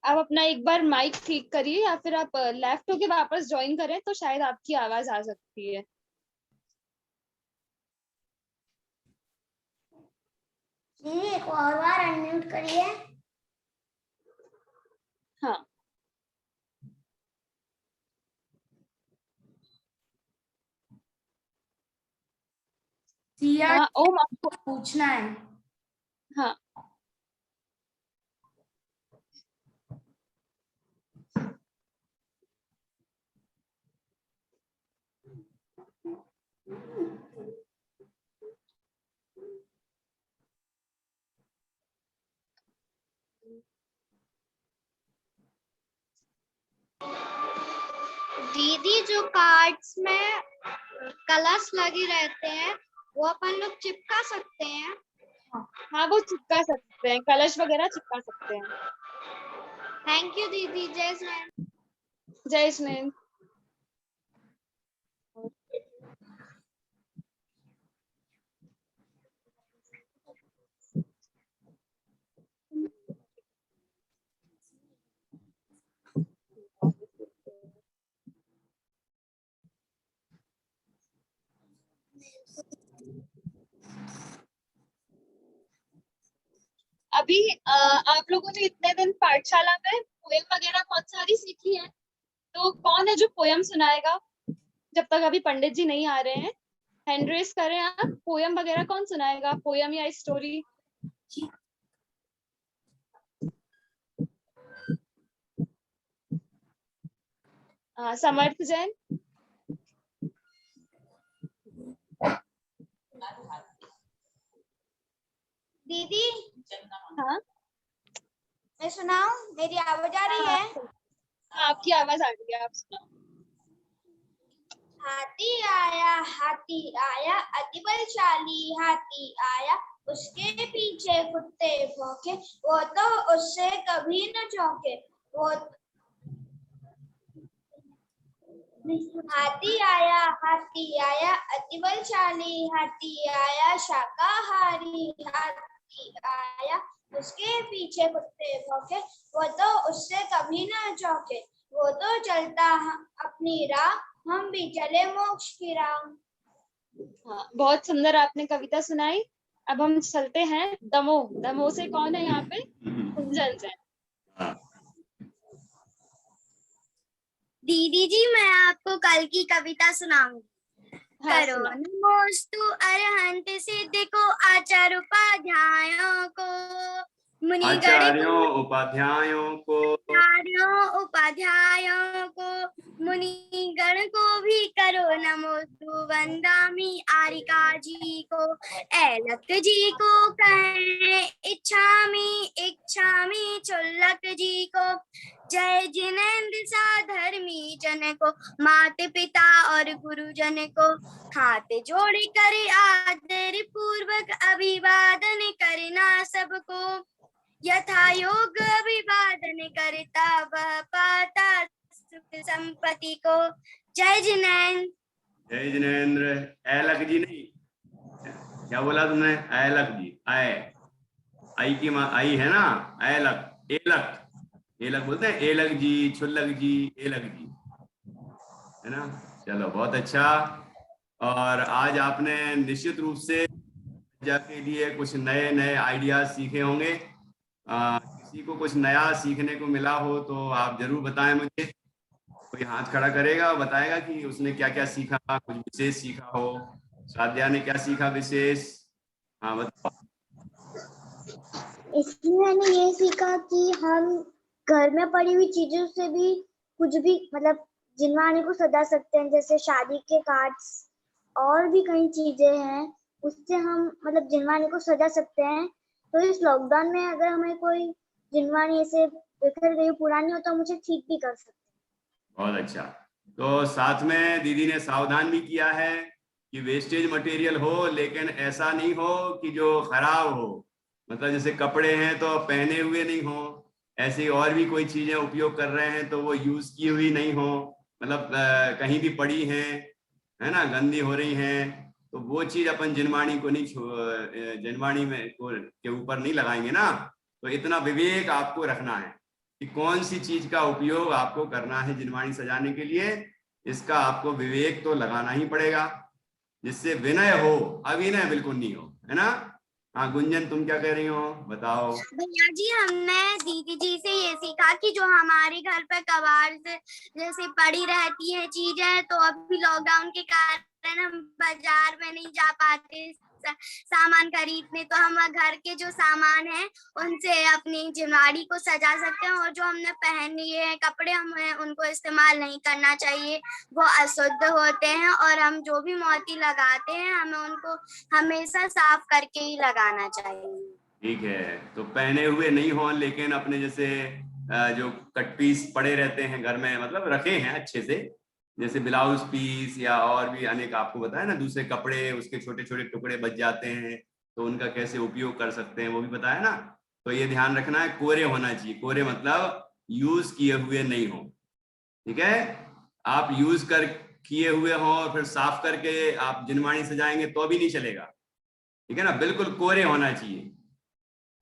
आप अपना एक बार माइक ठीक करिए या फिर आप लेफ्ट होके वापस ज्वाइन करें तो शायद आपकी आवाज आ सकती है। दीदी एक और बार अनम्यूट करिए। हाँ, सिया हाँ ओम आपको, पूछना है। हाँ, दीदी, जो कार्ड्स में कलर्स लगे रहते हैं वो अपन लोग चिपका सकते हैं? हाँ वो चिपका सकते हैं, कलश वगैरह चिपका सकते हैं। थैंक यू दीदी। जय श्री। जय स्नेह। अभी आप लोगों ने इतने दिन पाठशाला में पोयम वगैरह बहुत सारी सीखी है, तो कौन है जो पोयम सुनाएगा जब तक अभी पंडित जी नहीं आ रहे हैं? हैंड रेस करें आप। पोयम वगैरह कौन सुनाएगा, पोयम या स्टोरी? समर्थ जैन। दीदी हाँ मैं सुनाऊं? मेरी आवाज आ रही है? आपकी आवाज आ रही है, आप सुनाओ। हाथी आया अति बलशाली हाथी आया, उसके पीछे कुत्ते भौंके, वो तो उससे कभी न चौंके। वो हाथी आया अति बलशाली हाथी आया, शाकाहारी हाथी आया, उसके पीछे कुत्ते भौंके, वो तो उससे कभी न चौंके। वो तो चलता अपनी राह, हम भी चले मोक्ष की राह। हाँ, बहुत सुंदर आपने कविता सुनाई। अब हम चलते हैं दमोह। दमोह से कौन है यहाँ पे? कुंजन जैन। हाँ, दीदी जी मैं आपको कल की कविता सुनाऊंगी। हाँ, करो सुनाओ। नमोस्तु अरहंत सिद्ध को आचार्य उपाध्यायों को, मुनिगण को आचार्यों उपाध्यायों को, आचार्यों उपाध्यायों को, मुनिगण को भी करो नमोस्तु। वंदामि आरिका जी को, ऐलक जी को कहें इच्छामि चुल्लक जी को। जय जिनेन्द्र सा धर्मी जन को, माता पिता और गुरुजन को, हाथ जोड़ कर आदर पूर्वक अभिवादन करना सबको। यथा योग अभिवादन करता वह पाता सुख संपत्ति को। जय जिनेन्द्र। जय जिनेन्द्र। ऐलक जी नहीं, क्या बोला तुमने? ऐलक जी। आई की आई है ना, ऐलक, एलक, एलक बोलते हैं। एलक जी, छुल्लक जी, एलक जी, है ना। चलो बहुत अच्छा। और आज आपने निश्चित रूप से के लिए कुछ नए नए आइडियाज सीखे होंगे। किसी को कुछ नया सीखने को मिला हो तो आप जरूर बताएं मुझे। कोई हाथ खड़ा करेगा, बताएगा कि उसने क्या क्या सीखा, कुछ विशेष सीखा हो। साध्या ने क्या सीखा विशेष? हाँ बताओ। इसमें मैंने ये सीखा कि हम घर में पड़ी हुई चीजों से भी कुछ भी मतलब जिनवानी को सजा सकते हैं, जैसे शादी के कार्ड्स और भी कई चीजें हैं, उससे हम मतलब जिनवानी को सजा सकते हैं। तो इस लॉकडाउन में अगर हमें कोई जिनवानी ऐसे बिखर गई पुरानी हो तो हम उसे ठीक भी कर सकते हैं। बहुत अच्छा। तो साथ में दीदी ने सावधान भी किया है कि वेस्टेज मटेरियल हो, लेकिन ऐसा नहीं हो कि जो खराब हो। मतलब जैसे कपड़े हैं तो पहने हुए नहीं हो, ऐसी और भी कोई चीजें उपयोग कर रहे हैं तो वो यूज की हुई नहीं हो, मतलब कहीं भी पड़ी हैं, है ना, गंदी हो रही हैं, तो वो चीज अपन जिनवाणी को नहीं, जिनवाणी में के ऊपर नहीं लगाएंगे ना। तो इतना विवेक आपको रखना है कि कौन सी चीज का उपयोग आपको करना है जिनवाणी सजाने के लिए। इसका आपको विवेक तो लगाना ही पड़ेगा, जिससे विनय हो, अविनय बिल्कुल नहीं हो, है ना। हाँ गुंजन, तुम क्या कह रही हो, बताओ। भैया जी हमने दीदी जी से ये सीखा कि जो हमारे घर पर कबाड़ से जैसे पड़ी रहती है चीजें, तो अभी लॉकडाउन के कारण हम बाजार में नहीं जा पाते सामान खरीदने, तो हम घर के जो सामान है उनसे अपनी जिनवाड़ी को सजा सकते हैं। और जो हमने पहन लिए हैं कपड़े, हमें उनको इस्तेमाल नहीं करना चाहिए, वो अशुद्ध होते हैं। और हम जो भी मोती लगाते हैं हमें उनको हमेशा साफ करके ही लगाना चाहिए। ठीक है, तो पहने हुए नहीं हो, लेकिन अपने जैसे जो कट पीस पड़े रहते हैं घर में, मतलब रखे हैं अच्छे से, जैसे ब्लाउज पीस या और भी अनेक आपको बताया ना, दूसरे कपड़े उसके छोटे छोटे टुकड़े बच जाते हैं, तो उनका कैसे उपयोग कर सकते हैं वो भी बताया ना। तो ये ध्यान रखना है, कोरे होना चाहिए। कोरे मतलब यूज किए हुए नहीं हो, ठीक है। आप यूज कर किए हुए हो और फिर साफ करके आप जिनवाणी सजाएंगे तो भी नहीं चलेगा, ठीक है ना। बिल्कुल कोरे होना चाहिए,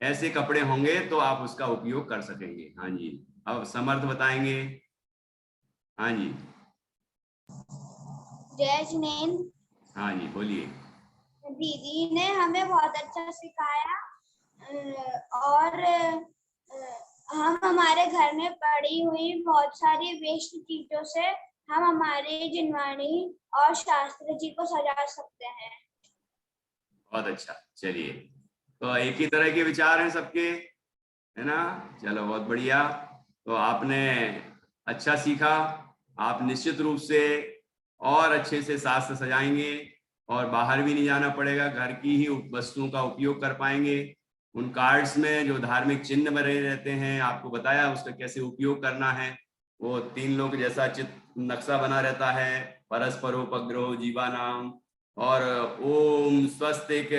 ऐसे कपड़े होंगे तो आप उसका उपयोग कर सकेंगे। हाँ जी, अब समर्थ बताएंगे। हाँ जी। जय जिनेन्द्र। हाँ जी बोलिए। दीदी ने हमें बहुत अच्छा सिखाया और हम हमारे घर में पड़ी हुई बहुत सारी वेस्ट चीजों से हम हमारे जिनवाणी और शास्त्री जी को सजा सकते हैं। बहुत अच्छा, चलिए, तो एक ही तरह के विचार हैं सबके, है ना? चलो बहुत बढ़िया। तो आपने अच्छा सीखा, आप निश्चित रूप से और अच्छे से शास्त्र सजाएंगे और बाहर भी नहीं जाना पड़ेगा, घर की ही वस्तुओं का उपयोग कर पाएंगे। उन कार्ड्स में जो धार्मिक चिन्ह बने रहते हैं, आपको बताया उसका कैसे उपयोग करना है। वो 3 लोग जैसा चित्र नक्शा बना रहता है, परस्परोपग्रहो जीवानाम, और ओम स्वस्तिक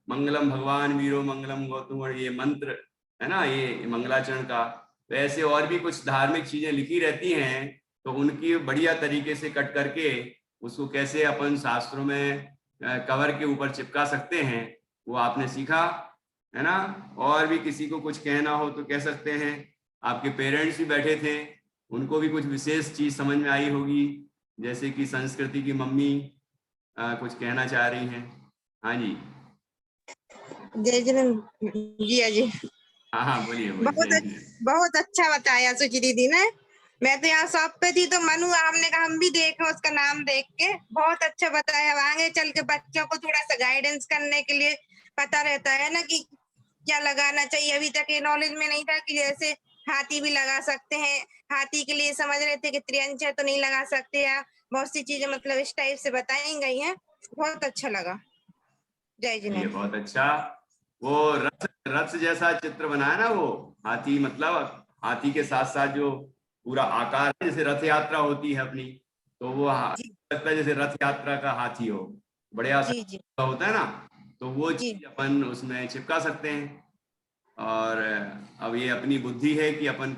मंगलम भगवान वीरो मंगलम गौतम, ये मंत्र है ना, ये मंगलाचरण का। तो ऐसे और भी कुछ धार्मिक चीजें लिखी रहती हैं, तो उनकी बढ़िया तरीके से कट करके उसको कैसे अपन शास्त्रों में कवर के ऊपर चिपका सकते हैं, वो आपने सीखा, है ना? और भी किसी को कुछ कहना हो तो कह सकते हैं। आपके पेरेंट्स भी बैठे थे, उनको भी कुछ विशेष चीज समझ में आई होगी, जैसे कि संस्कृति की मम्मी कुछ कहना चाह रही हैं। हाँ जी, जय जिनेंद्र जी। अजय, हाँ बोलिए बहुत अच्छा बताया सुचि दीदी ने। मैं तो यहाँ शॉप पे थी तो मनु हमने कहा हम भी देखें, उसका नाम देख के बहुत अच्छा बताया। आगे चल के बच्चों को थोड़ा सा गाइडेंस करने के लिए पता रहता है ना कि क्या लगाना चाहिए। अभी तक ये नॉलेज में नहीं था कि जैसे हाथी भी लगा सकते हैं, हाथी के लिए समझ रहे थे कि त्रियंच है तो नहीं लगा सकते, या बहुत सी चीजें मतलब इस टाइप से बताई गई हैं। बहुत अच्छा लगा। जय जिनेंद्र। बहुत अच्छा। वो रथ जैसा चित्र बनाया ना, वो हाथी, मतलब हाथी के साथ साथ जो पूरा आकार है, जैसे रथ यात्रा होती है अपनी, तो वो लगता है जैसे रथ यात्रा का हाथी हो, बढ़िया होता है ना, तो वो चीज अपन उसमें चिपका सकते हैं। और अब ये अपनी बुद्धि है कि अपन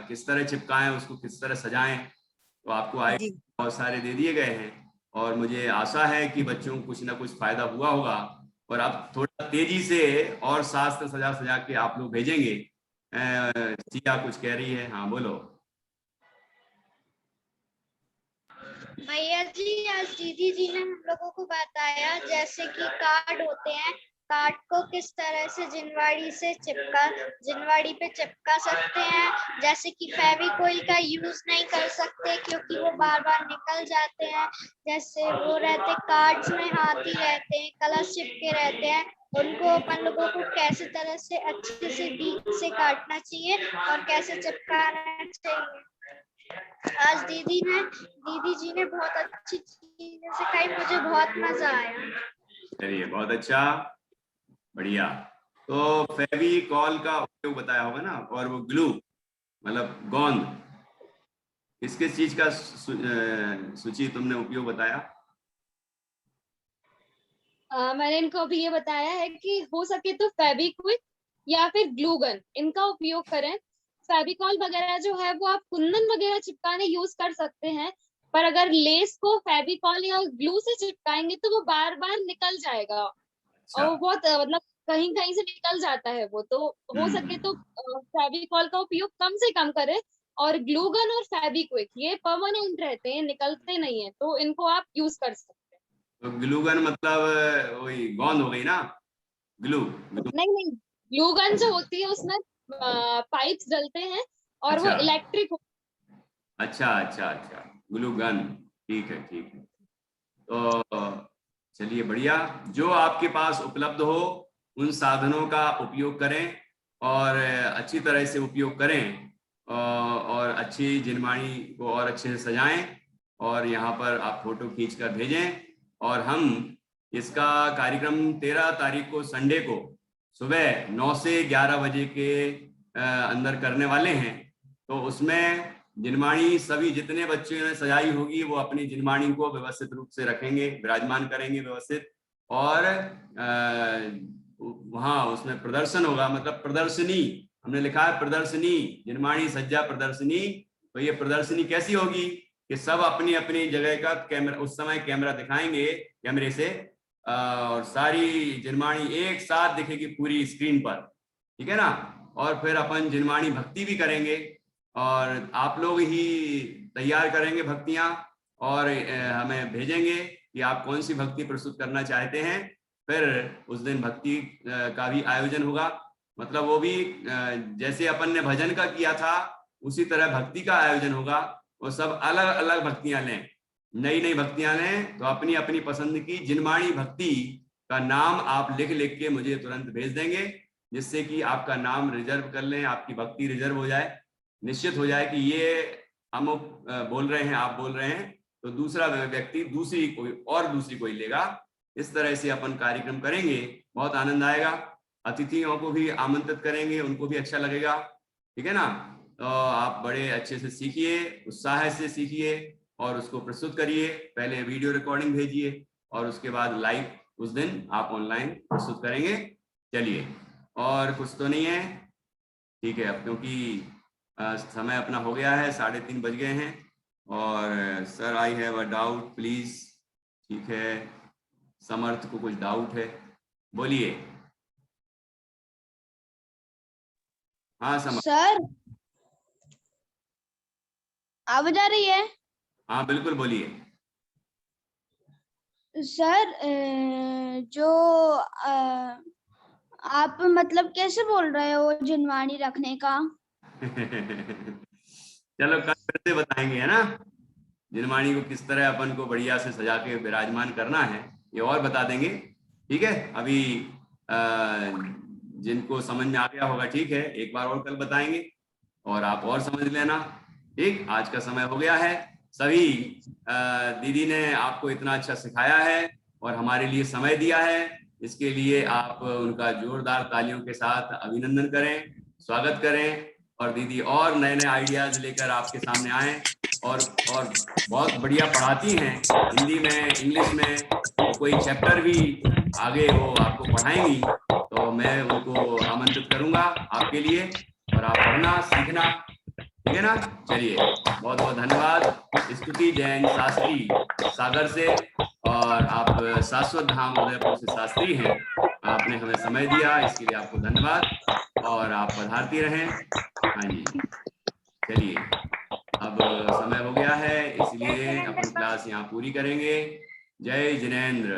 किस तरह चिपकाएं, उसको किस तरह सजाएं। तो आपको आइडिया बहुत सारे दे दिए गए हैं, और मुझे आशा है कि बच्चों को कुछ ना कुछ फायदा हुआ होगा। और अब थोड़ा तेजी से और शास्त्र सजा सजा के आप लोग भेजेंगे। सिया कुछ कह रही है, हाँ बोलो। भैया जी, आज दीदी जी ने हम लोगों को बताया जैसे कि कार्ड होते हैं, कार्ड को किस तरह से जिनवाड़ी पे चिपका सकते हैं। जैसे कि फेविकोल का यूज नहीं कर सकते क्योंकि वो बार बार निकल जाते हैं। जैसे वो रहते कार्ड्स में हाथी रहते हैं, कलश चिपके रहते हैं, उनको अपन लोगों को कैसे तरह से अच्छे से बीच से काटना चाहिए और कैसे चिपकाना चाहिए। आज दीदी जी ने बहुत अच्छी चीजें सिखाई, मुझे बहुत मजा आया। चलिए बहुत अच्छा, बढ़िया। तो फेविकॉल का उपयोग बताया होगा ना, और वो ग्लू मतलब गोंद, किस किस चीज का सूची तुमने उपयोग बताया? मैंने इनको अभी ये बताया है कि हो सके तो फेविक्विक या फिर ग्लू गन, इनका उपयोग करें। फेविकॉल वगैरह जो है वो आप कुंदन वगैरह चिपकाने यूज कर सकते हैं, पर अगर लेस को फेविकॉल या ग्लू से चिपकाएंगे तो वो बार बार निकल जाएगा। और वो बहुत मतलब कहीं कहीं से निकल जाता है वो, तो हो सके तो फेविकॉल का उपयोग कम से कम करें। और ग्लू गन और फेविक्विक ये परमानेंट रहते हैं, निकलते नहीं है, तो इनको आप यूज कर सकते हैं। तो ग्लू गन मतलब वही गोंद हो गई ना, ग्लू? नहीं, ग्लू गन जो होती है उसमें पाइप्स डलते हैं और वो इलेक्ट्रिक। अच्छा, ग्लू गन, ठीक है। तो चलिए बढ़िया, जो आपके पास उपलब्ध हो उन साधनों का उपयोग करें और अच्छी तरह से उपयोग करें, और अच्छी जिनवाणी को और अच्छे से सजाएं, और यहाँ पर आप फोटो खींचकर भेजें। और हम इसका कार्यक्रम 13 तारीख को संडे को सुबह 9 से 11 बजे के अंदर करने वाले हैं। तो उसमें जिनवाणी सभी जितने बच्चों ने सजाई होगी वो अपनी जिनवाणी को व्यवस्थित रूप से रखेंगे, विराजमान करेंगे व्यवस्थित, और वहाँ उसमें प्रदर्शन होगा, मतलब प्रदर्शनी, हमने लिखा है प्रदर्शनी, जिनवाणी सज्जा प्रदर्शनी। तो ये प्रदर्शनी कैसी होगी कि सब अपनी अपनी जगह का कैमरा, उस समय कैमरा दिखाएंगे कैमरे से, और सारी जिनवाणी एक साथ दिखेगी पूरी स्क्रीन पर, ठीक है ना? और फिर अपन जिनवाणी भक्ति भी करेंगे, और आप लोग ही तैयार करेंगे भक्तियां, और हमें भेजेंगे कि आप कौन सी भक्ति प्रस्तुत करना चाहते हैं। फिर उस दिन भक्ति का भी आयोजन होगा। मतलब वो भी जैसे अपन ने भजन का किया था उसी तरह भक्ति का आयोजन होगा। वो सब अलग अलग भक्तियां लें, नई नई भक्तियां लें। तो अपनी अपनी पसंद की जिनवाणी भक्ति का नाम आप लिख लिख के मुझे तुरंत भेज देंगे, जिससे कि आपका नाम रिजर्व कर लें, आपकी भक्ति रिजर्व हो जाए, निश्चित हो जाए कि ये हम बोल रहे हैं, आप बोल रहे हैं, तो दूसरा व्यक्ति दूसरी कोई लेगा। इस तरह से अपन कार्यक्रम करेंगे, बहुत आनंद आएगा। अतिथियों को भी आमंत्रित करेंगे, उनको भी अच्छा लगेगा, ठीक है ना। तो आप बड़े अच्छे से सीखिए, उत्साह से सीखिए और उसको प्रस्तुत करिए। पहले वीडियो रिकॉर्डिंग भेजिए और उसके बाद लाइव उस दिन आप ऑनलाइन प्रस्तुत करेंगे। चलिए, और कुछ तो नहीं है, ठीक है। अब क्योंकि समय अपना हो गया है, 3:30 बज गए हैं। और sir, I have a doubt please. ठीक है, समर्थ को कुछ डाउट है, बोलिए। हाँ समर्थ। सर आवाज आ रही है? हाँ बिल्कुल, बोलिए। सर जो आप मतलब कैसे बोल रहे हो जिनवाणी रखने का? चलो कल फिर से बताएंगे, है ना। जिनवाणी को किस तरह अपन को बढ़िया से सजा के विराजमान करना है, ये और बता देंगे, ठीक है। अभी जिनको समझ में आ गया होगा, ठीक है, एक बार और कल बताएंगे और आप और समझ लेना, ठीक। आज का समय हो गया है। सभी दीदी ने आपको इतना अच्छा सिखाया है और हमारे लिए समय दिया है, इसके लिए आप उनका जोरदार तालियों के साथ अभिनंदन करें, स्वागत करें। और दीदी और नए नए आइडियाज लेकर आपके सामने आए और बहुत बढ़िया पढ़ाती हैं, हिंदी में, इंग्लिश में। तो कोई चैप्टर भी आगे वो आपको पढ़ाएंगी, तो मैं उनको आमंत्रित करूंगा आपके लिए, और आप पढ़ना सीखना, ठीक है ना। चलिए, बहुत बहुत धन्यवाद। स्तुति जैन शास्त्री सागर से, और आप शाश्वत धाम उदयपुर से शास्त्री हैं। आपने हमें समय दिया, इसके लिए आपको धन्यवाद और आप पधारती रहें। हाँ जी, चलिए, अब समय हो गया है, इसलिए अपन क्लास यहाँ पूरी करेंगे। जय जिनेंद्र।